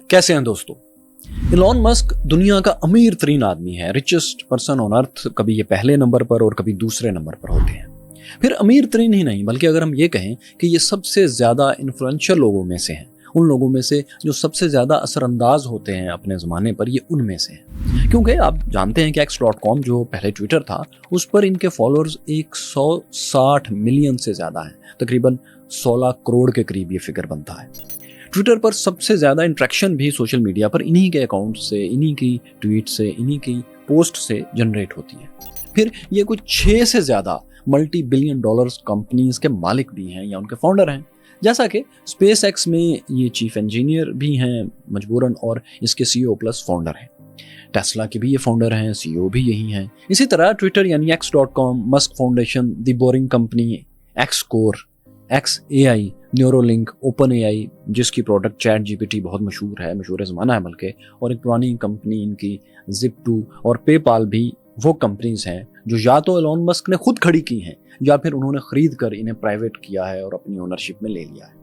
कैसे हैं दोस्तों? इलॉन मस्क दुनिया का अमीर तरीन आदमी है, रिचेस्ट पर्सन ऑन अर्थ। कभी ये पहले नंबर पर और कभी दूसरे नंबर पर होते हैं। फिर अमीर तरीन ही नहीं, बल्कि अगर हम ये कहें कि ये सबसे ज्यादा इन्फ्लुएंशियल लोगों में से हैं, उन लोगों में से जो सबसे ज्यादा असरअंदाज होते हैं अपने ज़माने पर, ये उनमें से हैं। क्योंकि आप जानते हैं कि x.com जो पहले ट्विटर था, उस पर इनके फॉलोअर्स 160 मिलियन से ज्यादा हैं। तकरीबन 16 करोड़ के करीब ये फिगर बनता है। ट्विटर पर सबसे ज़्यादा इंट्रैक्शन भी सोशल मीडिया पर इन्हीं के अकाउंट से, इन्हीं की ट्वीट से, इन्हीं की पोस्ट से जनरेट होती है। फिर ये कुछ 6 से ज़्यादा मल्टी बिलियन डॉलर्स कंपनीज के मालिक भी हैं या उनके फाउंडर हैं। जैसा कि स्पेस एक्स में ये चीफ इंजीनियर भी हैं मजबूरन, और इसके सीईओ प्लस फाउंडर हैं। टेस्ला के भी ये फाउंडर हैं, सीईओ भी यही हैं। इसी तरह ट्विटर यानी x.com, Musk Foundation, the Boring Company, X Corp, XAI, Neuralink, Open AI जिसकी प्रोडक्ट चैट GPT बहुत मशहूर है, मशहूर ज़माना है बल्कि, और एक पुरानी कंपनी इनकी Zip2 और पेपाल भी वो कंपनीज हैं जो या तो एलॉन मस्क ने खुद खड़ी की हैं या फिर उन्होंने खरीद कर इन्हें प्राइवेट किया है और अपनी ओनरशिप में ले लिया है।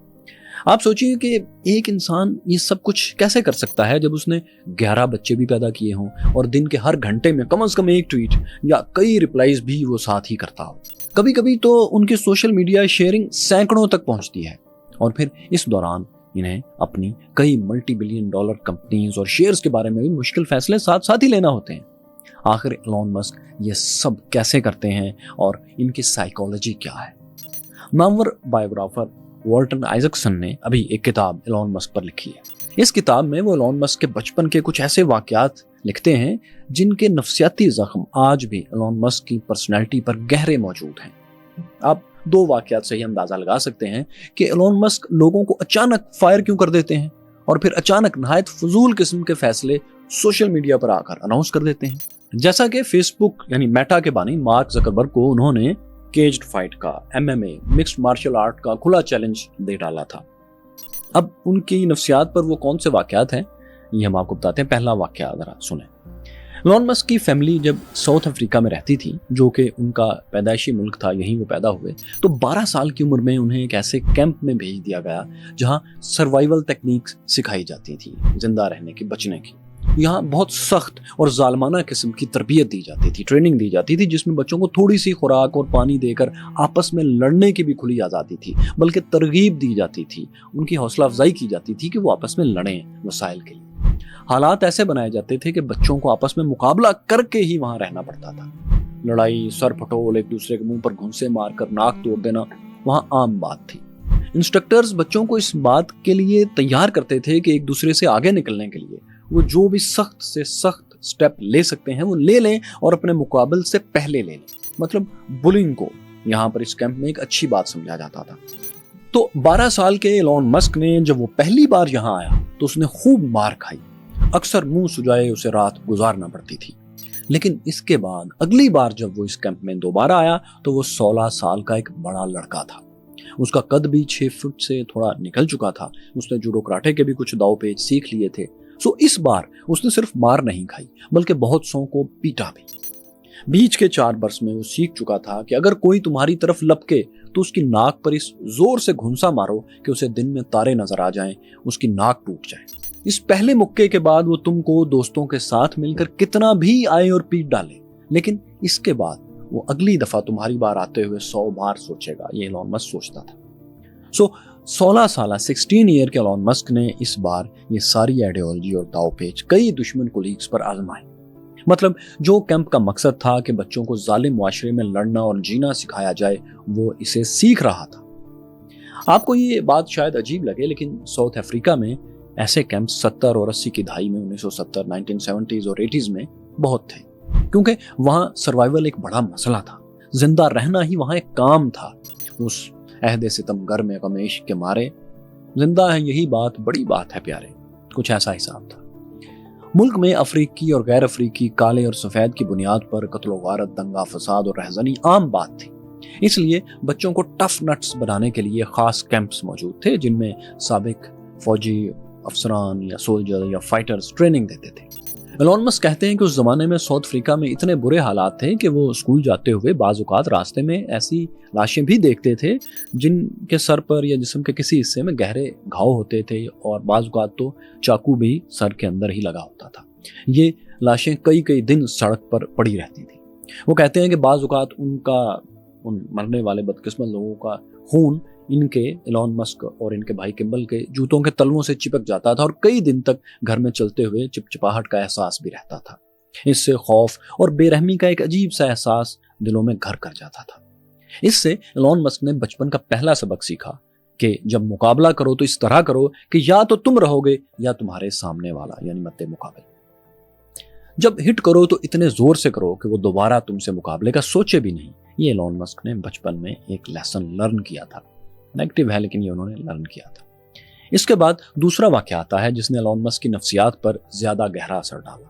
आप सोचिए कि एक इंसान ये सब कुछ कैसे कर सकता है जब उसने 11 बच्चे भी पैदा किए हों और दिन के हर घंटे में कम से कम एक ट्वीट या कई रिप्लाईज भी वो साथ ही करता हो। कभी कभी तो उनकी सोशल मीडिया शेयरिंग सैकड़ों तक पहुंचती है, और फिर इस दौरान इन्हें अपनी कई मल्टी बिलियन डॉलर कंपनीज और शेयर्स के बारे में भी मुश्किल फैसले साथ साथ ही लेना होते हैं। आखिर एलॉन मस्क ये सब कैसे करते हैं और इनकी साइकोलॉजी क्या है? नामवर बायोग्राफर वॉल्टन आइजकसन ने अभी एक किताब एलॉन मस्क पर लिखी है। इस किताब में वो एलॉन मस्क के बचपन के कुछ ऐसे वाकयात लिखते हैं जिनके नफ्सियाती जख्म आज भी एलॉन मस्क की पर्सनैलिटी पर गहरे मौजूद हैं। आप 2 वाकयात से ही अंदाजा लगा सकते हैं कि एलॉन मस्क लोगों को अचानक फायर क्यों कर देते हैं और फिर अचानक नहायत फजूल किस्म के फैसले सोशल मीडिया पर आकर अनाउंस कर देते हैं। जैसा कि फेसबुक यानी मेटा के बानी मार्क जकरबर्ग को उन्होंने केज्ड फाइट का, MMA, मिक्स्ड मार्शल आर्ट का खुला चैलेंज दे डाला था। अब उनकी नफ्सियात पर वो कौन से वाकयात हैं, ये हम आपको बताते हैं। पहला वाकया जरा सुने। एलॉन मस्क की फैमिली जब साउथ अफ्रीका में रहती थी, जो कि उनका पैदाइशी मुल्क था, यहीं वो पैदा हुए, तो 12 साल की उम्र में उन्हें एक ऐसे कैंप में भेज दिया गया जहां सर्वाइवल टेक्निक्स सिखाई जाती थी, जिंदा रहने की, बचने की। यहाँ बहुत सख्त और जालमाना किस्म की तरबियत दी जाती थी, ट्रेनिंग दी जाती थी, जिसमें बच्चों को थोड़ी सी खुराक और पानी देकर आपस में लड़ने की भी खुली आज़ादी थी, बल्कि तरगीब दी जाती थी, उनकी हौसला अफजाई की जाती थी कि वो आपस में लड़ें वसाइल के लिए। हालात ऐसे बनाए जाते थे कि बच्चों को आपस में मुकाबला करके ही वहाँ रहना पड़ता था। लड़ाई, सर फटोल, एक दूसरे के मुंह पर घुंसे मारकर नाक तोड़ देना वहाँ आम बात थी। इंस्ट्रक्टर्स बच्चों को इस बात के लिए तैयार करते थे कि एक दूसरे से आगे निकलने के लिए वो जो भी सख्त से सख्त स्टेप ले सकते हैं वो ले लें और अपने मुकाबले से पहले ले लें। मतलब बुलिंग को यहाँ पर इस कैंप में एक अच्छी बात समझा जाता था। तो 12 साल के एलॉन मस्क ने जब वो पहली बार यहाँ आया तो उसने खूब मार खाई। अक्सर मुंह सुजाए उसे रात गुजारना पड़ती थी। लेकिन इसके बाद अगली बार जब वो इस कैंप में दोबारा आया तो वो 16 साल का एक बड़ा लड़का था। उसका कद भी 6 फुट से थोड़ा निकल चुका था। उसने जूडो कराटे के भी कुछ दाव पेच सीख लिए थे। सो इस बार उसने सिर्फ मार नहीं खाई बल्कि बहुत सौ को पीटा भी। बीच के 4 वर्ष में वो सीख चुका था कि अगर कोई तुम्हारी तरफ लपके तो उसकी नाक पर इस जोर से घुंसा मारो कि उसे दिन में तारे नजर आ जाएं, उसकी नाक टूट जाए। इस पहले मुक्के के बाद वो तुमको दोस्तों के साथ मिलकर कितना भी आए और पीट डाले, लेकिन इसके बाद वो अगली दफा तुम्हारी बार आते हुए 100 बार सोचेगा। ये एलॉन मस्क सोचता था। सो 16 साल 16 ईयर के एलॉन मस्क ने इस बार ये सारी आइडियोलॉजी और दावपेच कई दुश्मन कोलीग्स पर आजमाए। मतलब जो कैंप का मकसद था कि बच्चों को जालिम मुआशरे में लड़ना और जीना सिखाया जाए, वो इसे सीख रहा था। आपको ये बात शायद अजीब लगे, लेकिन साउथ अफ्रीका में ऐसे कैंप 70 और 80 की दहाई में 1970, 1970s और 80s में बहुत थे, क्योंकि वहां सर्वाइवल एक बड़ा मसला था। जिंदा रहना ही वहां एक काम था। उस अहदे सितमगर में गमेश के मारे जिंदा है, यही बात बड़ी बात है प्यारे। कुछ ऐसा हिसाब था। मुल्क में अफ्रीकी और गैर अफ्रीकी, काले और सफेद की बुनियाद पर कत्ल गारत, दंगा फसाद और रहजनी आम बात थी। इसलिए बच्चों को टफ नट्स बनाने के लिए खास कैंप्स मौजूद थे, जिनमें साबिक फौजी अफसरान या सोल्जर या फाइटर्स ट्रेनिंग देते थे। एलॉन मस्क कहते हैं कि उस जमाने में साउथ अफ्रीका में इतने बुरे हालात थे कि वो स्कूल जाते हुए बाज़ औक़ात रास्ते में ऐसी लाशें भी देखते थे जिनके सर पर या जिस्म के किसी हिस्से में गहरे घाव होते थे, और बाज़ औक़ात तो चाकू भी सर के अंदर ही लगा होता था। ये लाशें कई कई दिन सड़क पर पड़ी रहती थी। वो कहते हैं कि बाज़ औक़ात उन मरने वाले बदकिस्मत लोगों का खून इनके एलॉन मस्क और इनके भाई किम्बल के जूतों के तलवों से चिपक जाता था और कई दिन तक घर में चलते हुए चिपचिपाहट का एहसास भी रहता था। इससे खौफ और बेरहमी का एक अजीब सा एहसास दिलों में घर कर जाता था। इससे एलॉन मस्क ने बचपन का पहला सबक सीखा कि जब मुकाबला करो तो इस तरह करो कि या तो तुम रहोगे या तुम्हारे सामने वाला, यानी मद्दे मुकाबले। जब हिट करो तो इतने जोर से करो कि वो दोबारा तुमसे मुकाबले का सोचे भी नहीं। ये एलॉन मस्क ने बचपन में एक लेसन लर्न किया था। नेगेटिव है लेकिन ये उन्होंने लर्न किया था। इसके बाद दूसरा वाक़या आता है जिसने एलॉन मस्क की नफ्सियात पर ज्यादा गहरा असर डाला।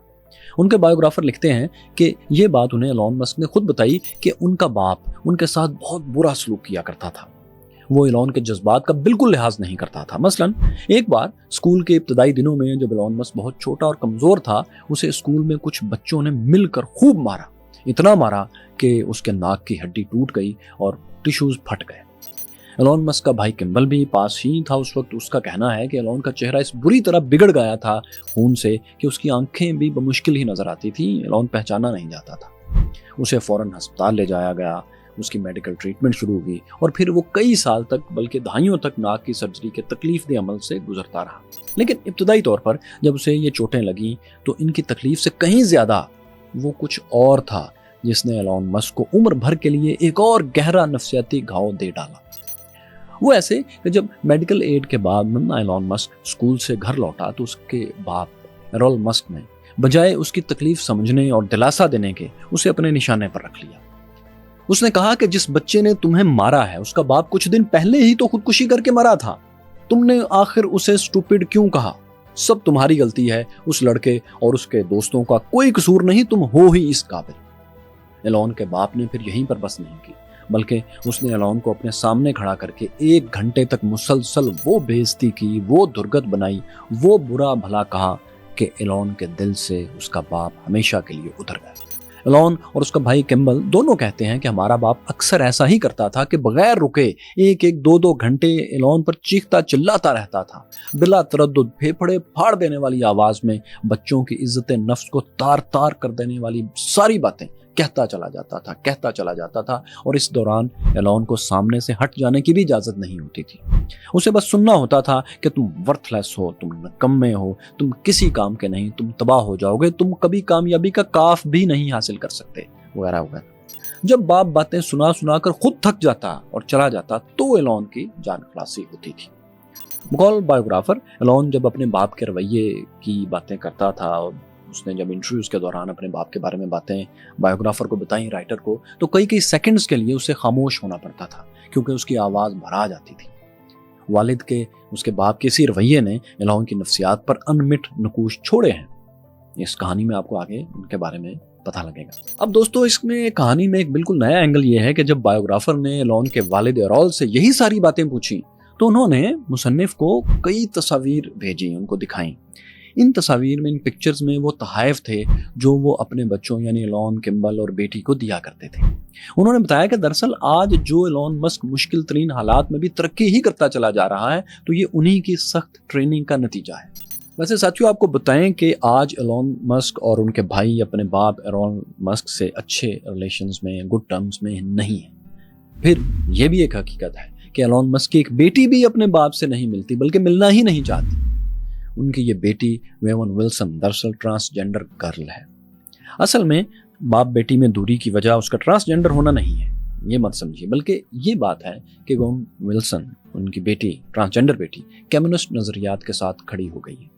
उनके बायोग्राफर लिखते हैं कि ये बात उन्हें एलॉन मस्क ने खुद बताई कि उनका बाप उनके साथ बहुत बुरा सलूक किया करता था। वो एलॉन के जज्बात का बिल्कुल लिहाज नहीं करता था। मसलन एक बार स्कूल के इब्तदाई दिनों में जब एलॉन मस्क बहुत छोटा और कमजोर था, उसे स्कूल में कुछ बच्चों ने मिलकर खूब मारा। इतना मारा कि उसके नाक की हड्डी टूट गई और टिश्यूज फट गए। एलॉन मस्क का भाई किम्बल भी पास ही था उस वक्त। उसका कहना है कि एलॉन का चेहरा इस बुरी तरह बिगड़ गया था खून से कि उसकी आंखें भी बमुश्किल ही नजर आती थी। एलॉन पहचाना नहीं जाता था। उसे फौरन अस्पताल ले जाया गया, उसकी मेडिकल ट्रीटमेंट शुरू हुई और फिर वो कई साल तक बल्कि दहाइयों तक नाक की सर्जरी के तकलीफदेह अमल से गुजरता रहा। लेकिन इब्तदाई तौर पर जब उसे ये चोटें लगी तो इनकी तकलीफ से कहीं ज्यादा वो कुछ और था जिसने एलॉन मस्क को उम्र भर के लिए एक और गहरा नफ्सियाती घाव दे डाला। वो ऐसे कि जब मेडिकल एड के बाद एलॉन मस्क स्कूल से घर लौटा तो उसके बाप एरोल मस्क ने बजाय उसकी तकलीफ समझने और दिलासा देने के उसे अपने निशाने पर रख लिया। उसने कहा कि जिस बच्चे ने तुम्हें मारा है उसका बाप कुछ दिन पहले ही तो खुदकुशी करके मरा था। तुमने आखिर उसे स्टूपिड क्यों कहा? सब तुम्हारी गलती है। उस लड़के और उसके दोस्तों का कोई कसूर नहीं, तुम हो ही इस काबिल। एलॉन के बाप ने फिर यहीं पर बस नहीं की, बल्कि उसने एलॉन को अपने सामने खड़ा करके 1 घंटे तक मुसलसल वो बेइज्जती की, वो दुर्गत बनाई, वो बुरा भला कहा कि एलॉन के दिल से उसका बाप हमेशा के लिए उतर गया। एलॉन और उसका भाई किम्बल दोनों कहते हैं कि हमारा बाप अक्सर ऐसा ही करता था कि बगैर रुके 1-1, 2-2 घंटे एलॉन पर चीखता चिल्लाता रहता था। बिला तरद्दुद फेफड़े फाड़ देने वाली आवाज में बच्चों की इज्जत नफ्स को तार तार कर देने वाली सारी बातें कहता चला जाता था और इस दौरान एलॉन को सामने से हट जाने की भी इजाजत नहीं होती थी। उसे बस सुनना होता था कि तुम वर्थलेस हो, तुम निकम्मे हो, तुम किसी काम के नहीं, तुम तबाह हो जाओगे, तुम कभी कामयाबी का काफ भी नहीं हासिल कर सकते, वगैरह वगैरह। जब बाप बातें सुना सुना कर खुद थक जाता और चला जाता तो एलॉन की जान खलासी होती थी। मुकॉल बायोग्राफर एलॉन जब अपने बाप के रवैये की बातें करता था, उसने जब इंटरव्यूज के दौरान अपने बाप के बारे में बातें बायोग्राफर को बताई, राइटर को, तो कई सेकंड्स के लिए उसे खामोश होना पड़ता था क्योंकि उसकी आवाज भरा जाती थी। वालिद के उसके बाप के इसी रवैये ने एलॉन की नफ्सियात पर अनमिट नकूश छोड़े हैं। इस कहानी में आपको आगे उनके बारे में पता लगेगा। अब दोस्तों, इसमें कहानी में एक बिल्कुल नया एंगल ये है कि जब बायोग्राफर ने एलॉन के वालिद एरोल से यही सारी बातें पूछी तो उन्होंने मुसन्निफ को कई तस्वीर भेजी, उनको दिखाई। इन तस्वीर में, इन पिक्चर्स में वो तहाइफ थे जो वो अपने बच्चों यानी एलॉन, किम्बल और बेटी को दिया करते थे। उन्होंने बताया कि दरअसल आज जो एलॉन मस्क मुश्किल तरीन हालात में भी तरक्की ही करता चला जा रहा है तो ये उन्हीं की सख्त ट्रेनिंग का नतीजा है। वैसे साथियों, आपको बताएं कि आज एलॉन मस्क और उनके भाई अपने बाप एरोन मस्क से अच्छे रिलेशंस में, गुड टर्म्स में नहीं है। फिर यह भी एक हकीकत है कि एलॉन मस्क की एक बेटी भी अपने बाप से नहीं मिलती, बल्कि मिलना ही नहीं चाहती। उनकी ये बेटी वेवन विल्सन दरअसल ट्रांसजेंडर गर्ल है। असल में बाप बेटी में दूरी की वजह उसका ट्रांसजेंडर होना नहीं है, ये मत समझिए, बल्कि ये बात है कि वेवन विल्सन, उनकी बेटी, ट्रांसजेंडर बेटी, कम्युनिस्ट नजरियात के साथ खड़ी हो गई है।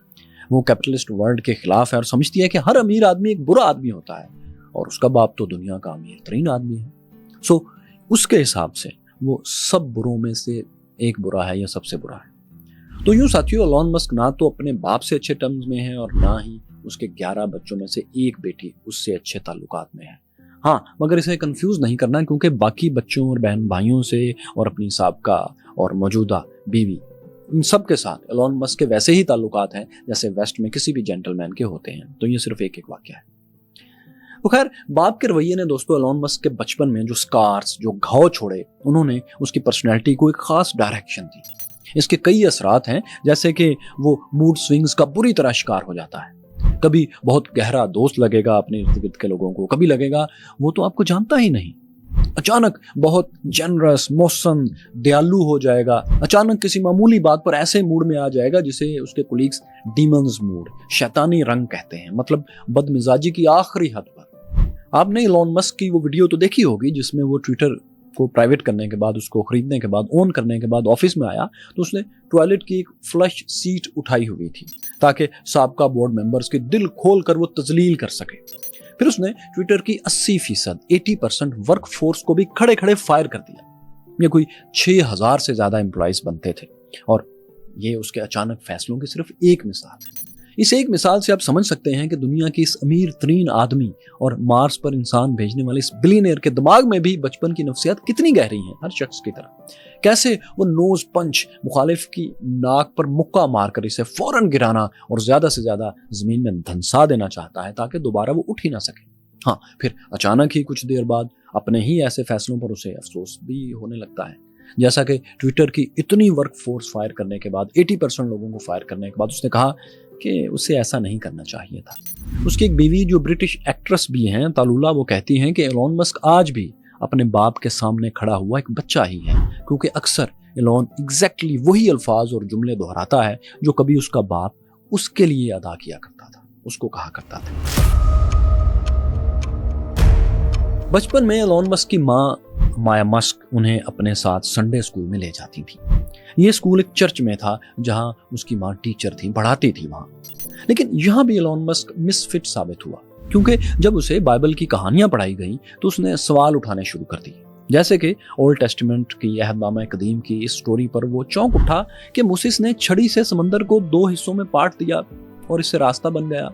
वो कैपिटलिस्ट वर्ल्ड के खिलाफ है और समझती है कि हर अमीर आदमी एक बुरा आदमी होता है और उसका बाप तो दुनिया का अमीर तरीन आदमी है। सो उसके हिसाब से वो सब बुरों में से एक बुरा है या सबसे बुरा है। तो यूं साथियों, एलॉन मस्क ना तो अपने बाप से अच्छे टर्म्स में है और ना ही उसके 11 बच्चों में से एक बेटी उससे अच्छे ताल्लुकात में है। हाँ, मगर इसे कंफ्यूज नहीं करना, क्योंकि बाकी बच्चों और बहन भाइयों से और अपनी साबका और मौजूदा बीवी इन सब के साथ एलॉन मस्क के वैसे ही ताल्लुकात हैं जैसे वेस्ट में किसी भी जेंटलमैन के होते हैं। तो ये सिर्फ एक एक वाक्य है। तो खैर, बाप के रवैये ने दोस्तों एलॉन मस्क के बचपन में जो स्कार्स, जो घाव छोड़े, उन्होंने उसकी पर्सनैलिटी को एक खास डायरेक्शन दी। इसके कई असरात हैं, जैसे कि वो मूड स्विंग्स का बुरी तरह शिकार हो जाता है। कभी बहुत गहरा दोस्त लगेगा अपने इर्द गिर्द के लोगों को, कभी लगेगा वो तो आपको जानता ही नहीं। अचानक बहुत जनरस, मौसम, दयालु हो जाएगा। अचानक किसी मामूली बात पर ऐसे मूड में आ जाएगा जिसे उसके कोलीग्स डीमंस मूड, शैतानी रंग कहते हैं, मतलब बदमिजाजी की आखिरी हद पर। आपने एलॉन मस्क की वो वीडियो तो देखी होगी जिसमें वो ट्विटर को प्राइवेट करने के बाद, उसको खरीदने के बाद, ओन करने के बाद ऑफिस में आया तो उसने टॉयलेट की एक फ्लश सीट उठाई हुई थी ताकि साबका बोर्ड मेंबर्स के दिल खोल कर वो तजलील कर सके। फिर उसने ट्विटर की 80% वर्क फोर्स को भी खड़े खड़े फायर कर दिया। ये कोई 6000 से ज्यादा एम्प्लॉइज बनते थे और ये उसके अचानक फैसलों की सिर्फ एक मिसाल है। इस एक मिसाल से आप समझ सकते हैं कि दुनिया के इस अमीर तरीन आदमी और मार्स पर इंसान भेजने वाले इस बिलियनियर के दिमाग में भी बचपन की नफ्सियात कितनी गहरी हैं, हर शख्स की तरह। कैसे वो नोज पंच, मुखालिफ की नाक पर मुक्का मारकर इसे फौरन गिराना और ज्यादा से ज्यादा जमीन में धंसा देना चाहता है ताकि दोबारा वो उठ ही ना सके। हाँ, फिर अचानक ही कुछ देर बाद अपने ही ऐसे फैसलों पर उसे अफसोस भी होने लगता है। जैसा कि ट्विटर की इतनी वर्क फोर्स फायर करने के बाद, 80% लोगों को फायर करने के बाद उसने कहा कि उसे ऐसा नहीं करना चाहिए था। उसकी एक बीवी जो ब्रिटिश एक्ट्रेस भी हैं, तालुला, वो कहती हैं कि एलॉन मस्क आज भी अपने बाप के सामने खड़ा हुआ एक बच्चा ही है, क्योंकि अक्सर एलॉन एग्जैक्टली वही अल्फाज और जुमले दोहराता है जो कभी उसका बाप उसके लिए अदा किया करता था, उसको कहा करता था। बचपन में एलॉन मस्क की माँ माया मस्क उन्हें अपने साथ संडे स्कूल में ले जाती थी। ये स्कूल एक चर्च में था जहां उसकी माँ टीचर थी, पढ़ाती थी वहां। लेकिन यहां भी एलॉन मस्क मिसफिट साबित हुआ, क्योंकि जब उसे बाइबल की कहानियां पढ़ाई गई तो उसने सवाल उठाने शुरू कर दिए। जैसे कि ओल्ड टेस्टामेंट की अहदनामा कदीम की इस स्टोरी पर वो चौंक उठा कि मूसेस ने छड़ी से समंदर को 2 हिस्सों में बांट दिया और इससे रास्ता बन गया।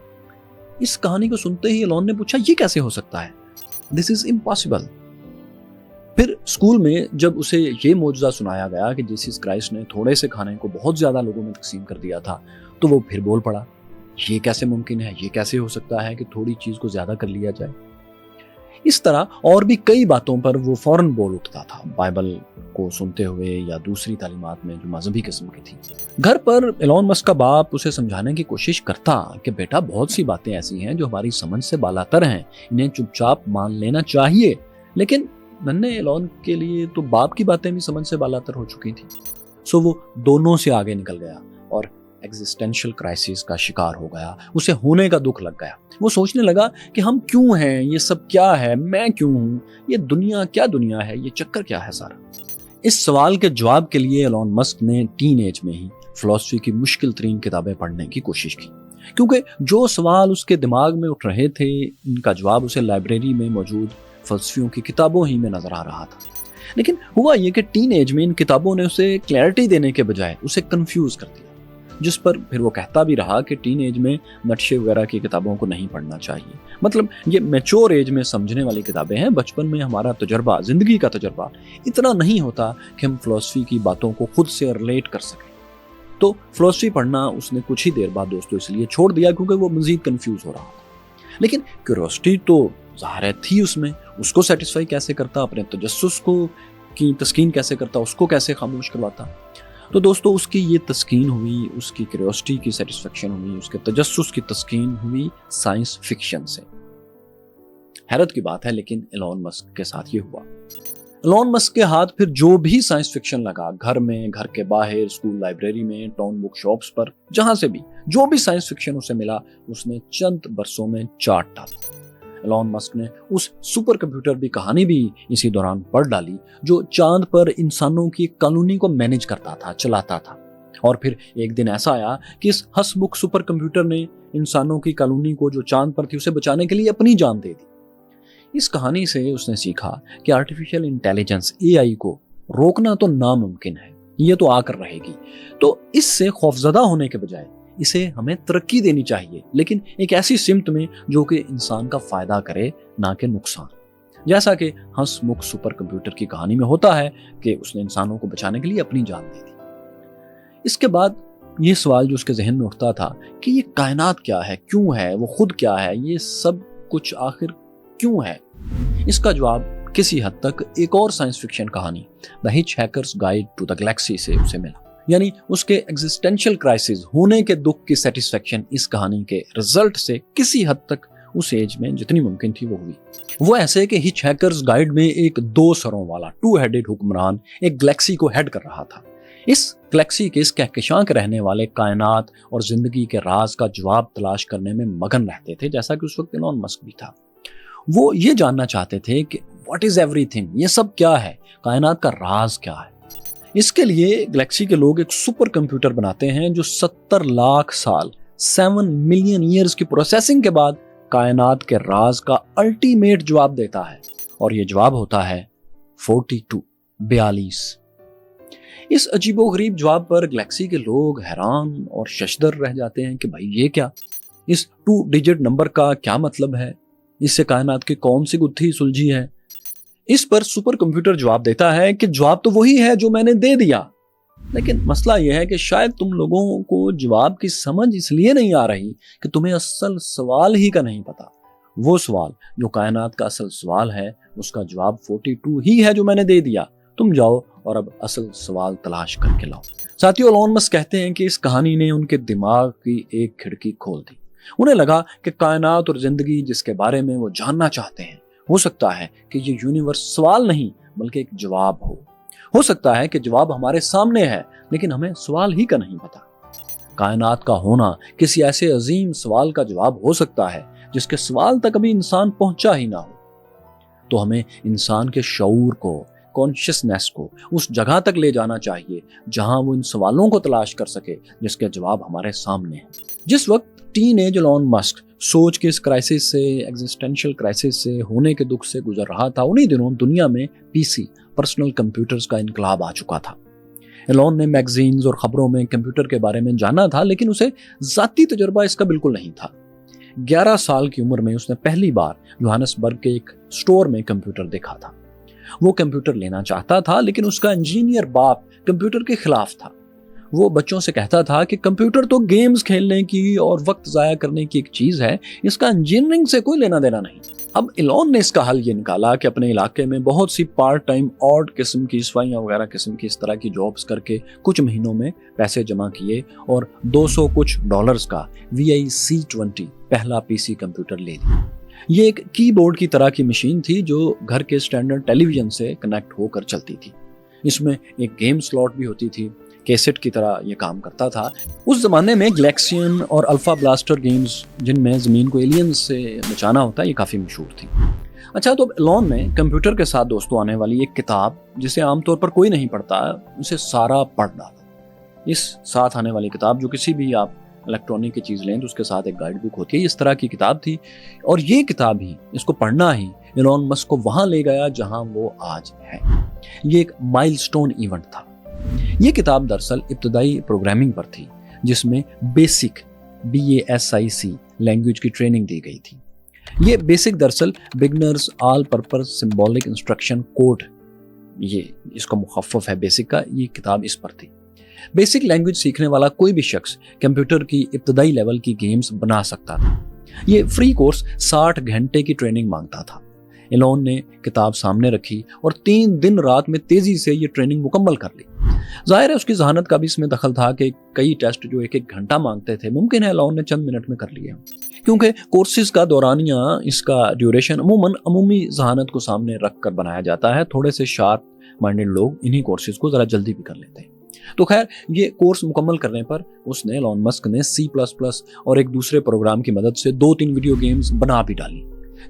इस कहानी को सुनते ही एलॉन ने पूछा, ये कैसे हो सकता है? This is impossible. फिर स्कूल में जब उसे ये मौजज़ा सुनाया गया कि जीसस क्राइस्ट ने थोड़े से खाने को बहुत ज्यादा लोगों में तकसीम कर दिया था, तो वो फिर बोल पड़ा, ये कैसे मुमकिन है? ये कैसे हो सकता है कि थोड़ी चीज को ज्यादा कर लिया जाए? इस तरह और भी कई बातों पर वो फौरन बोल उठता था, बाइबल को सुनते हुए या दूसरी तालीमात में जो मजहबी किस्म की थी। घर पर एलॉन मस्क का बाप उसे समझाने की कोशिश करता कि बेटा, बहुत सी बातें ऐसी हैं जो हमारी समझ से बालातर हैं, इन्हें चुपचाप मान लेना चाहिए। लेकिन नन्हे एलॉन के लिए तो बाप की बातें भी समझ से बालातर हो चुकी थी। सो वो दोनों से आगे निकल गया और एग्जिस्टेंशियल क्राइसिस का शिकार हो गया। उसे होने का दुख लग गया। वो सोचने लगा कि हम क्यों हैं, ये सब क्या है, मैं क्यों हूं, ये दुनिया क्या दुनिया है, ये चक्कर क्या है सारा। इस सवाल के जवाब के लिए एलॉन मस्क ने टीन एज में ही फिलॉसफी की मुश्किल तरीन किताबें पढ़ने की कोशिश की, क्योंकि जो सवाल उसके दिमाग में उठ रहे थे, इनका जवाब उसे लाइब्रेरी में मौजूद फलसफियों की किताबों ही में नजर आ रहा था। लेकिन हुआ यह कि टीन एज में इन किताबों ने उसे क्लैरिटी देने के बजाय उसे कंफ्यूज कर दिया, जिस पर फिर वो कहता भी रहा कि टीन एज में नक्शे वगैरह की किताबों को नहीं पढ़ना चाहिए। मतलब ये मैच्योर एज में समझने वाली किताबें हैं। बचपन में हमारा तजर्बा, जिंदगी का तजर्बा इतना नहीं होता कि हम फिलॉसफी की बातों को खुद से रिलेट कर सकें। तो फिलॉसफी पढ़ना उसने कुछ ही देर बाद दोस्तों इसलिए छोड़ दिया क्योंकि वो मजीद कंफ्यूज हो रहा था। लेकिन क्यूरियोसिटी तो ज़ाहिर थी उसमें। उसको सेटिस्फाई कैसे करता, अपने तजस्सुस को की तस्कीन कैसे करता, उसको कैसे खामोश करवाता। तो दोस्तों उसकी ये तस्कीन हुई, उसकी क्यूरियोसिटी की सेटिस्फेक्शन हुई, उसके तजस्सुस की तस्कीन हुई साइंस फिक्शन से। हैरत की बात है, लेकिन एलॉन मस्क के साथ ये हुआ। एलॉन मस्क के हाथ फिर जो भी साइंस फिक्शन लगा, घर में, घर के बाहर, स्कूल लाइब्रेरी में, टाउन बुक शॉप्स पर, जहां से भी जो भी साइंस फिक्शन उसे मिला, उसने चंद बरसों में चाट डाला। एलॉन मस्क ने उस सुपर कंप्यूटर की कहानी भी इसी दौरान पढ़ डाली जो चांद पर इंसानों की कॉलोनी को मैनेज करता था, चलाता था। और फिर एक दिन ऐसा आया कि इस हंसमुख सुपर कंप्यूटर ने इंसानों की कॉलोनी को जो चांद पर थी उसे बचाने के लिए अपनी जान दे दी। इस कहानी से उसने सीखा कि आर्टिफिशियल इंटेलिजेंस, एआई को रोकना तो नामुमकिन है, ये तो आकर रहेगी। तो इससे खौफजदा होने के बजाय इसे हमें तरक्की देनी चाहिए, लेकिन एक ऐसी सिमत में जो कि इंसान का फायदा करे, ना कि नुकसान। जैसा कि हंसमुख सुपर कंप्यूटर की कहानी में होता है कि उसने इंसानों को बचाने के लिए अपनी जान दे दी। اس کے بعد یہ سوال جو اس کے ذہن میں اٹھتا تھا کہ یہ کائنات کیا ہے، کیوں ہے، وہ خود کیا ہے، یہ سب کچھ آخر کیوں ہے، اس کا جواب کسی حد تک ایک اور سائنس فکشن کہانی the hitchhiker's guide to the galaxy سے اسے ملا. یعنی اس کے ایگزسٹینشل کرائسس ہونے کے دکھ کی سیٹسفیکشن اس کہانی کے رزلٹ سے کسی حد تک اس ایج میں جتنی ممکن تھی وہ ہوئی. وہ ایسے کہ ہچ ہیکرز گائیڈ میں ایک 2 سروں والا 2 ہیڈڈ حکمران ایک گلیکسی کو ہیڈ کر رہا تھا. اس گلیکسی کے اس کہکشاں کے رہنے والے کائنات اور زندگی کے راز کا جواب تلاش کرنے میں مگن رہتے تھے، جیسا کہ اس وقت ایلون مسک بھی تھا. وہ یہ جاننا چاہتے تھے کہ واٹ از ایوری تھنگ، یہ سب کیا ہے، کائنات کا راز کیا ہے. اس کے لیے گلیکسی کے لوگ ایک سپر کمپیوٹر بناتے ہیں جو 70 لاکھ سال 7 ملین ایئرز کی پروسیسنگ کے بعد کائنات کے راز کا الٹیمیٹ جواب دیتا ہے، اور یہ جواب ہوتا ہے 42. اس عجیب و غریب جواب پر گلیکسی کے لوگ حیران اور ششدر رہ جاتے ہیں کہ بھائی یہ کیا، اس 2 ڈیجٹ نمبر کا کیا مطلب ہے، اس سے کائنات کی کون سی گتھی سلجھی ہے. اس پر سپر کمپیوٹر جواب دیتا ہے کہ جواب تو وہی ہے جو میں نے دے دیا، لیکن مسئلہ یہ ہے کہ شاید تم لوگوں کو جواب کی سمجھ اس لیے نہیں آ رہی کہ تمہیں اصل سوال ہی کا نہیں پتا. وہ سوال جو کائنات کا اصل سوال ہے، اس کا جواب 42 ہی ہے جو میں نے دے دیا. تم جاؤ اور اب اصل سوال تلاش کر کے لاؤ. ساتھیوں، ایلون مسک کہتے ہیں کہ اس کہانی نے ان کے دماغ کی ایک کھڑکی کھول دی. انہیں لگا کہ کائنات اور زندگی جس کے بارے میں وہ جاننا چاہتے ہیں، ہو سکتا ہے کہ یہ یونیورس سوال نہیں بلکہ ایک جواب ہو سکتا ہے کہ جواب ہمارے سامنے ہے لیکن ہمیں سوال ہی کا نہیں پتا. کائنات کا ہونا کسی ایسے عظیم سوال کا جواب ہو سکتا ہے جس کے سوال تک ابھی انسان پہنچا ہی نہ ہو. تو ہمیں انسان کے شعور کو، کانشیسنیس کو اس جگہ تک لے جانا چاہیے جہاں وہ ان سوالوں کو تلاش کر سکے جس کے جواب ہمارے سامنے ہیں. جس وقت ٹین ایج ایلون مسک سوچ کے اس کرائسس سے، ایگزسٹینشل کرائسس سے، ہونے کے دکھ سے گزر رہا تھا، انہی دنوں دنیا میں PC پرسنل کمپیوٹرز کا انقلاب آ چکا تھا. ایلون نے میگزینز اور خبروں میں کمپیوٹر کے بارے میں جانا تھا، لیکن اسے ذاتی تجربہ اس کا بالکل نہیں تھا. 11 سال کی عمر میں اس نے پہلی بار جوہانسبرگ کے ایک سٹور میں کمپیوٹر دیکھا تھا. وہ کمپیوٹر لینا چاہتا تھا لیکن اس کا انجینئر باپ کمپیوٹر کے خلاف تھا. وہ بچوں سے کہتا تھا کہ کمپیوٹر تو گیمز کھیلنے کی اور وقت ضائع کرنے کی ایک چیز ہے، اس کا انجینئرنگ سے کوئی لینا دینا نہیں. اب ایلون نے اس کا حل یہ نکالا کہ اپنے علاقے میں بہت سی پارٹ ٹائم آڈ قسم کی صفائیاں وغیرہ قسم کی اس طرح کی جابز کر کے کچھ مہینوں میں پیسے جمع کیے اور $200 کا VIC-20 پہلا PC کمپیوٹر لے لیا. یہ ایک کی بورڈ کی طرح کی مشین تھی جو گھر کے سٹینڈرڈ ٹیلی ویژن سے کنیکٹ ہو کر چلتی تھی. اس میں ایک گیم سلاٹ بھی ہوتی تھی، کیسٹ کی طرح یہ کام کرتا تھا. اس زمانے میں گلیکسین اور الفا بلاسٹر گیمز جن میں زمین کو ایلینز سے بچانا ہوتا ہے یہ کافی مشہور تھی. اچھا، تو ایلون نے کمپیوٹر کے ساتھ دوستوں آنے والی ایک کتاب جسے عام طور پر کوئی نہیں پڑھتا اسے سارا پڑھ ڈالا. اس ساتھ آنے والی کتاب جو کسی بھی آپ الیکٹرانک کی چیز لیں تو اس کے ساتھ ایک گائیڈ بک ہوتی ہے، اس طرح کی کتاب تھی. اور یہ کتاب ہی، اس کو پڑھنا ہی ایلون مسک کو وہاں لے گیا جہاں وہ آج ہے. یہ ایک مائل سٹون ایونٹ تھا. یہ کتاب دراصل ابتدائی پروگرامنگ پر تھی جس میں بیسک BASIC لینگویج کی ٹریننگ دی گئی تھی. یہ بیسک دراصل beginners all purpose symbolic instruction code, یہ اس کا مخفف ہے بیسک کا. یہ کتاب اس پر تھی. بیسک لینگویج سیکھنے والا کوئی بھی شخص کمپیوٹر کی ابتدائی لیول کی گیمز بنا سکتا تھا. یہ فری کورس 60 گھنٹے کی ٹریننگ مانگتا تھا. ایلون نے کتاب سامنے رکھی اور 3 دن رات میں تیزی سے یہ ٹریننگ مکمل کر لی. ظاہر ہے اس کی ذہانت کا بھی اس میں دخل تھا کہ کئی ٹیسٹ جو 1 گھنٹہ مانگتے تھے ممکن ہے ایلون نے چند منٹ میں کر لیے، کیونکہ کورسز کا دورانیہ اس کا ڈیوریشن عمومی ذہانت کو سامنے رکھ کر بنایا جاتا ہے. تھوڑے سے شارپ مائنڈڈ لوگ انہی کورسز کو ذرا جلدی بھی کر لیتے ہیں. تو خیر، یہ کورس مکمل کرنے پر اس نے ایلون مسک نے C++ اور ایک دوسرے پروگرام کی مدد سے 2-3 ویڈیو گیمز بنا بھی ڈالی،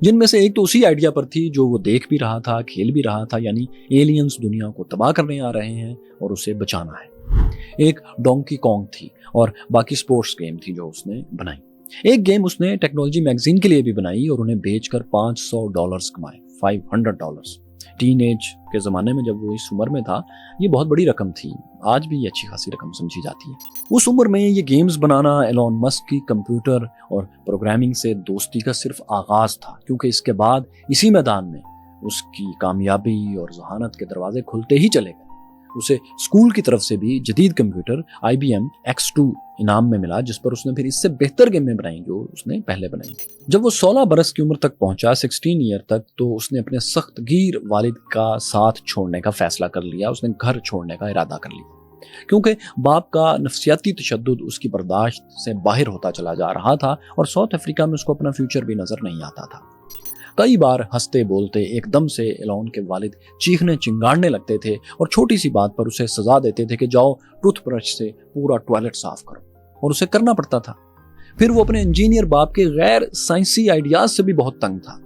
جن میں سے ایک تو اسی آئیڈیا پر تھی جو وہ دیکھ بھی رہا تھا، کھیل بھی رہا تھا، یعنی ایلینز دنیا کو تباہ کرنے آ رہے ہیں اور اسے بچانا ہے. ایک ڈونکی کانگ تھی اور باقی سپورٹس گیم تھی جو اس نے بنائی. ایک گیم اس نے ٹیکنالوجی میگزین کے لیے بھی بنائی اور انہیں بیچ کر $500 کمائے. $500 ٹین ایج کے زمانے میں جب وہ اس عمر میں تھا یہ بہت بڑی رقم تھی. آج بھی یہ اچھی خاصی رقم سمجھی جاتی ہے. اس عمر میں یہ گیمز بنانا ایلون مسک کی کمپیوٹر اور پروگرامنگ سے دوستی کا صرف آغاز تھا، کیونکہ اس کے بعد اسی میدان میں اس کی کامیابی اور ذہانت کے دروازے کھلتے ہی چلے گئے. उसे स्कूल की तरफ से भी जदीद कंप्यूटर IBM X2 इनाम में मिला, जिस पर उसने फिर इससे बेहतर गेमें बनाई जो उसने पहले बनाई थी। जब वो 16 बरस की उम्र तक पहुंचा, 16 ईयर तक, तो उसने अपने सख्तगीर वालिद का साथ छोड़ने का फैसला कर लिया। उसने घर छोड़ने का इरादा कर लिया क्योंकि बाप का नफसियाती तशद्दुद उसकी बर्दाश्त से बाहर होता चला जा रहा था और साउथ अफ्रीका में उसको अपना फ्यूचर भी नजर नहीं आता था। कई बार हंसते बोलते एकदम से एलोन के वालिद चीखने चिंगाड़ने लगते थे और छोटी सी बात पर उसे सजा देते थे कि जाओ टूथब्रश से पूरा टॉयलेट साफ करो, और उसे करना पड़ता था। फिर वो अपने इंजीनियर बाप के गैर साइंसी आइडियाज से भी बहुत तंग था।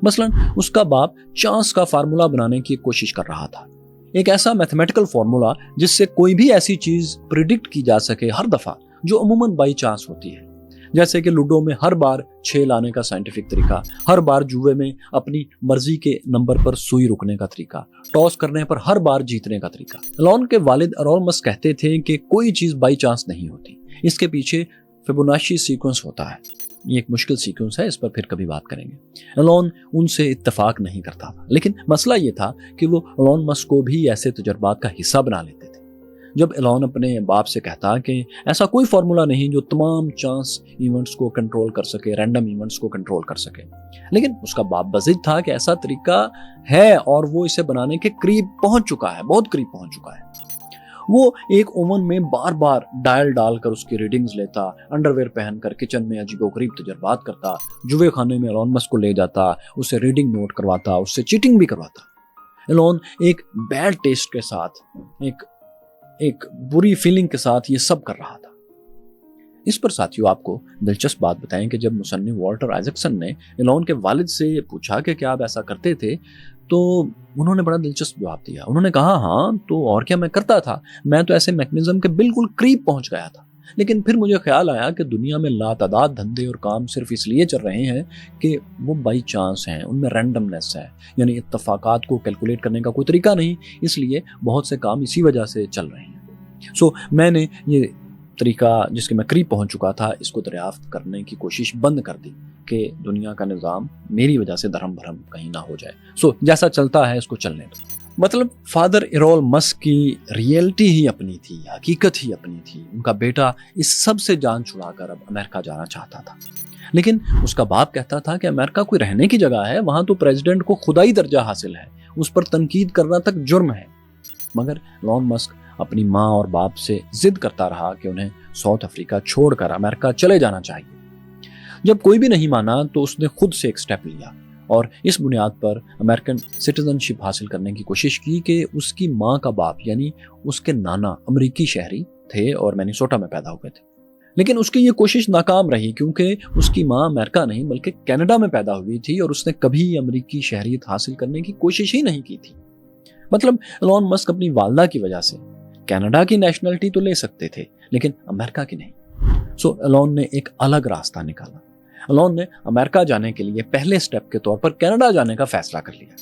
मसलन उसका बाप चांस का फार्मूला बनाने की कोशिश कर रहा था, एक ऐसा मैथमेटिकल फार्मूला जिससे कोई भी ऐसी चीज प्रिडिक्ट की जा सके हर दफा जो अमूमन बाई चांस होती है, जैसे कि लूडो में हर बार 6 लाने का साइंटिफिक तरीका, हर बार जुए में अपनी मर्जी के नंबर पर सुई रुकने का तरीका, टॉस करने पर हर बार जीतने का तरीका। एलोन के वालिद एरोल मस्क कहते थे कि कोई चीज बाई चांस नहीं होती, इसके पीछे फिबोनाची सीक्वेंस होता है। ये एक मुश्किल सीक्वेंस है, इस पर फिर कभी बात करेंगे। एलोन उनसे इत्तेफाक नहीं करता था, लेकिन मसला ये था कि वो एलोन मस्क को भी ऐसे तजुर्बात का हिस्सा बना लेते थे। जब एलोन अपने बाप से कहता कि ऐसा कोई फार्मूला नहीं जो तमाम चांस इवेंट्स को कंट्रोल कर सके, रैंडम इवेंट्स को कंट्रोल कर सके, लेकिन उसका बाप बज़िद था कि ऐसा तरीका है और वो इसे बनाने के करीब पहुंच चुका है, बहुत करीब पहुंच चुका है। वो एक ओवन में बार बार डायल डालकर उसकी रीडिंग्स लेता, अंडरवेयर पहनकर किचन में अजीबोगरीब तजर्बात करता, जुए खाने में एलोन मस्क को ले जाता, उसे रीडिंग नोट करवाता, उससे चीटिंग भी करवाता। एलोन एक बैड टेस्ट के साथ, एक बुरी फीलिंग के साथ ये सब कर रहा था। इस पर साथियों आपको दिलचस्प बात बताएं कि जब मुसन्निफ वॉल्टर आइजैक्सन ने एलोन के वालिद से पूछा कि क्या आप ऐसा करते थे, तो उन्होंने बड़ा दिलचस्प जवाब दिया। उन्होंने कहा, हाँ तो और क्या मैं करता था, मैं तो ऐसे मैकेनिज्म के बिल्कुल करीब पहुंच गया था, लेकिन फिर मुझे ख्याल आया कि दुनिया में लातादाद धंधे और काम सिर्फ इसलिए चल रहे हैं कि वो बाई चांस हैं, उनमें रैंडमनेस है, यानी इत्तफाकात को कैलकुलेट करने का कोई तरीका नहीं, इसलिए बहुत से काम इसी वजह से चल रहे हैं। सो मैंने ये तरीका जिसके मैं करीब पहुंच चुका था, इसको दरियाफ्त करने की कोशिश बंद कर दी कि दुनिया का निज़ाम मेरी वजह से धर्म भरम कहीं ना हो जाए। सो जैसा चलता है इसको चलने दो। मतलब फादर एरोल मस्क की रियलिटी ही अपनी थी, हकीकत ही अपनी थी। उनका बेटा इस सब से जान छुड़ाकर अब अमेरिका जाना चाहता था, लेकिन उसका बाप कहता था कि अमेरिका कोई रहने की जगह है, वहां तो प्रेसिडेंट को खुदाई दर्जा हासिल है, उस पर तनकीद करना तक जुर्म है। मगर एलोन मस्क अपनी माँ और बाप से जिद करता रहा कि उन्हें साउथ अफ्रीका छोड़कर अमेरिका चले जाना चाहिए। जब कोई भी नहीं माना तो उसने खुद से एक स्टेप लिया और इस बुनियाद पर अमेरिकन सिटीजनशिप हासिल करने की कोशिश की कि उसकी माँ का बाप यानी उसके नाना अमेरिकी शहरी थे और मिनेसोटा में पैदा हुए थे। लेकिन उसकी ये कोशिश नाकाम रही क्योंकि उसकी माँ अमेरिका नहीं बल्कि कनाडा में पैदा हुई थी और उसने कभी अमेरिकी शहरियत हासिल करने की कोशिश ही नहीं की थी। मतलब एलोन मस्क अपनी वालदा की वजह से कनाडा की नेशनलिटी तो ले सकते थे, लेकिन अमेरिका की नहीं। सो एलोन ने एक अलग रास्ता निकाला। एलोन ने अमेरिका जाने के लिए पहले स्टेप के तौर पर कनाडा जाने का फैसला कर लिया।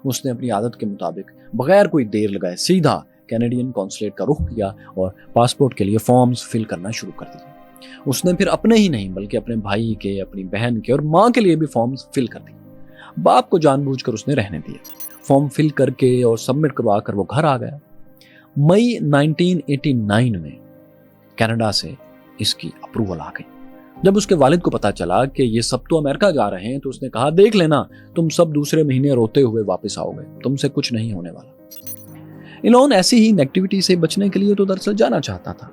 उसने अपनी आदत के मुताबिक बगैर कोई देर लगाए सीधा कैनेडियन कॉन्सुलेट का रुख किया और पासपोर्ट के लिए फॉर्म्स फिल करना शुरू कर दिए। उसने फिर अपने ही नहीं बल्कि अपने भाई के, अपनी बहन के और माँ के लिए भी फॉर्म्स फिल कर दिए। बाप को जानबूझकर उसने रहने दिया। फॉर्म फिल करके और सबमिट करवा कर वो घर आ गया। मई 1989 में कनाडा से इसकी अप्रूवल आ गई। जब उसके वालिद को पता चला कि ये सब तो अमेरिका जा रहे हैं तो उसने कहा, देख लेना तुम सब दूसरे महीने रोते हुए वापस आओगे, तुमसे कुछ नहीं होने वाला। एलोन ऐसी ही नेगेटिविटी से बचने के लिए तो दरअसल जाना चाहता था।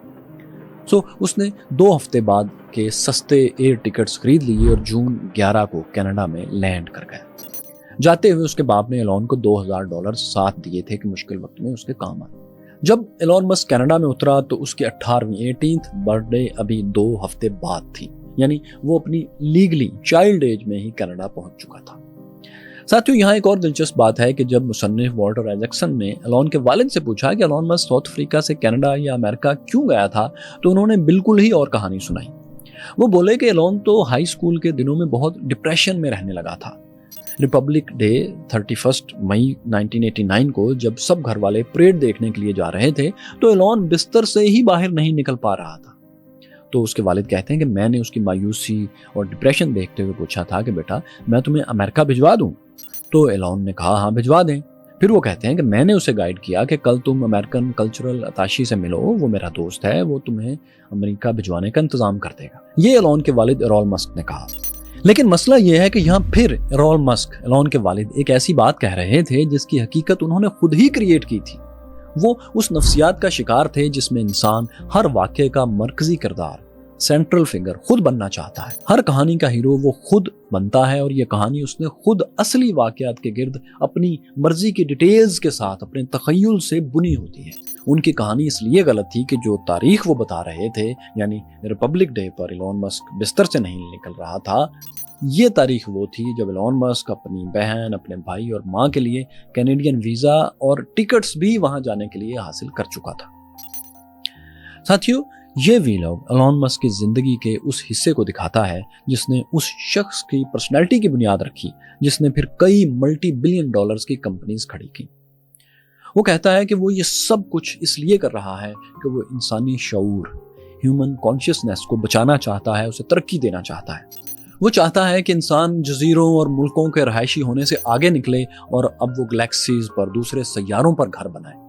सो उसने 2 हफ्ते बाद के सस्ते एयर टिकट्स खरीद लिए और जून 11 को कनाडा में लैंड कर गया। जाते हुए उसके बाप ने एलोन को $2000 साथ दिए थे कि मुश्किल वक्त में उसके काम आए। जब एलोन मस्क कनाडा में उतरा तो उसकी 18th बर्थडे अभी 2 हफ्ते बाद थी, यानी वो अपनी लीगली चाइल्ड एज में ही कनाडा पहुंच चुका था। साथियों यहाँ एक और दिलचस्प बात है कि जब मुसन्निफ वॉल्टर आइजैक्सन ने एलोन के वालिद से पूछा कि एलोन मस्क साउथ अफ्रीका से कनाडा या अमेरिका क्यों गया था, तो उन्होंने बिल्कुल ही और कहानी सुनाई। वो बोले कि एलोन तो हाई स्कूल के दिनों में बहुत डिप्रेशन में रहने लगा था। रिपब्लिक डे 31 मई 1989 को जब सब घर वाले परेड देखने के लिए जा रहे थे तो एलोन बिस्तर से ही बाहर नहीं निकल पा रहा था। तो उसके वालिद कहते हैं कि मैंने उसकी मायूसी और डिप्रेशन देखते हुए पूछा था कि बेटा मैं तुम्हें अमेरिका भिजवा दूं? तो एलोन ने कहा हाँ भिजवा दें। फिर वो कहते हैं कि मैंने उसे गाइड किया कि कल तुम अमेरिकन कल्चरल अताशी से मिलो, वो मेरा दोस्त है, वो तुम्हें अमेरिका भिजवाने का इंतजाम कर देगा। ये एलॉन के वालिद एरॉल मस्क ने कहा। लेकिन मसला यह है कि यहाँ फिर एरॉल मस्क, एलॉन के वालिद, एक ऐसी बात कह रहे थे जिसकी हकीकत उन्होंने खुद ही क्रिएट की थी। वो उस नफ्सियात का शिकार थे जिसमें इंसान हर वाक़े का मरकजी किरदार, सेंट्रल फिगर खुद बनना चाहता है। हर कहानी का हीरो वो खुद बनता है और ये कहानी उसने खुद असली वाक़यात के गिर्द अपनी मर्जी की डिटेल्स के साथ अपने तख़य्युल से बुनी होती है। उनकी कहानी इसलिए गलत थी कि जो तारीख वो बता रहे थे, यानी रिपब्लिक डे पर एलॉन मस्क बिस्तर से नहीं निकल रहा था, ये तारीख वो थी जब एलॉन मस्क अपनी बहन, अपने भाई और माँ के लिए कैनेडियन वीज़ा और टिकट्स भी वहाँ जाने के लिए हासिल कर चुका था। साथियों, ये वीलॉग एलॉन मस्क की जिंदगी के उस हिस्से को दिखाता है जिसने उस शख्स की पर्सनैलिटी की बुनियाद रखी, जिसने फिर कई मल्टी बिलियन डॉलर्स की कंपनीज खड़ी की। वो कहता है कि वो ये सब कुछ इसलिए कर रहा है कि वो इंसानी शऊर, ह्यूमन कॉन्शियसनेस को बचाना चाहता है, उसे तरक्की देना चाहता है। वो चाहता है कि इंसान जजीरों और मुल्कों के रहायशी होने से आगे निकले और अब वो गैलेक्सीज पर, दूसरे सैयारों पर घर बनाए।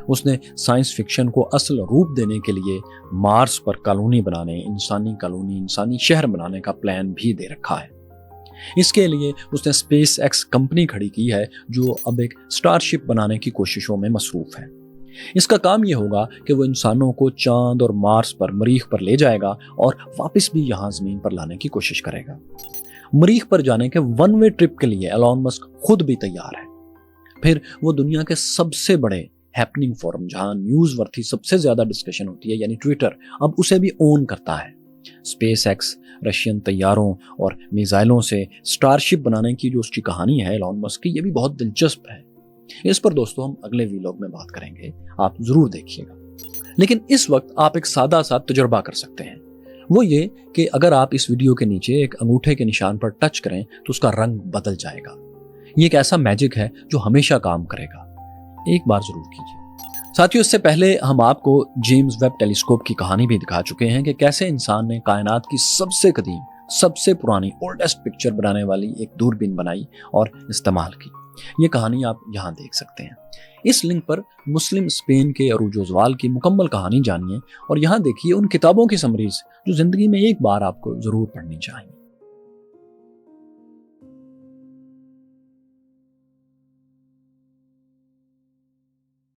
उसने साइंस फिक्शन को असल रूप देने के लिए मार्स पर कॉलोनी बनाने, इंसानी कॉलोनी, इंसानी शहर बनाने का प्लान भी दे रखा है। इसके लिए उसने स्पेस एक्स कंपनी खड़ी की है जो अब एक स्टारशिप बनाने की कोशिशों में मसरूफ है। इसका काम यह होगा कि वो इंसानों को चांद और मार्स पर, मरीख पर ले जाएगा और वापस भी यहाँ जमीन पर लाने की कोशिश करेगा। मरीख पर जाने के वन वे ट्रिप के लिए एलॉन मस्क खुद भी तैयार है। फिर वो दुनिया के सबसे बड़े हैपनिंग फोरम, जहां न्यूज वर्थी सबसे ज्यादा डिस्कशन होती है, यानी ट्विटर, अब उसे भी ओन करता है। स्पेस एक्स, रशियन तैयारों और मिसाइलों से स्टारशिप बनाने की जो उसकी कहानी है एलॉन मस्क की, ये भी बहुत दिलचस्प है। इस पर दोस्तों हम अगले वीलॉग में बात करेंगे, आप जरूर देखिएगा। लेकिन इस वक्त आप एक सादा सा तजुर्बा कर सकते हैं, वो ये कि अगर आप इस वीडियो के नीचे एक अंगूठे के निशान पर टच करें तो उसका रंग बदल जाएगा। ये एक ऐसा मैजिक है जो हमेशा काम करेगा, एक बार जरूर कीजिए। साथियों, इससे पहले हम आपको जेम्स वेब टेलीस्कोप की कहानी भी दिखा चुके हैं कि कैसे इंसान ने कायनात की सबसे कदीम, सबसे पुरानी, ओल्डेस्ट पिक्चर बनाने वाली एक दूरबीन बनाई और इस्तेमाल की। ये कहानी आप यहाँ देख सकते हैं। इस लिंक पर मुस्लिम स्पेन के अरूज ज़वाल की मुकम्मल कहानी जानिए और यहाँ देखिए उन किताबों की समरीज जो जिंदगी में एक बार आपको जरूर पढ़नी चाहिए।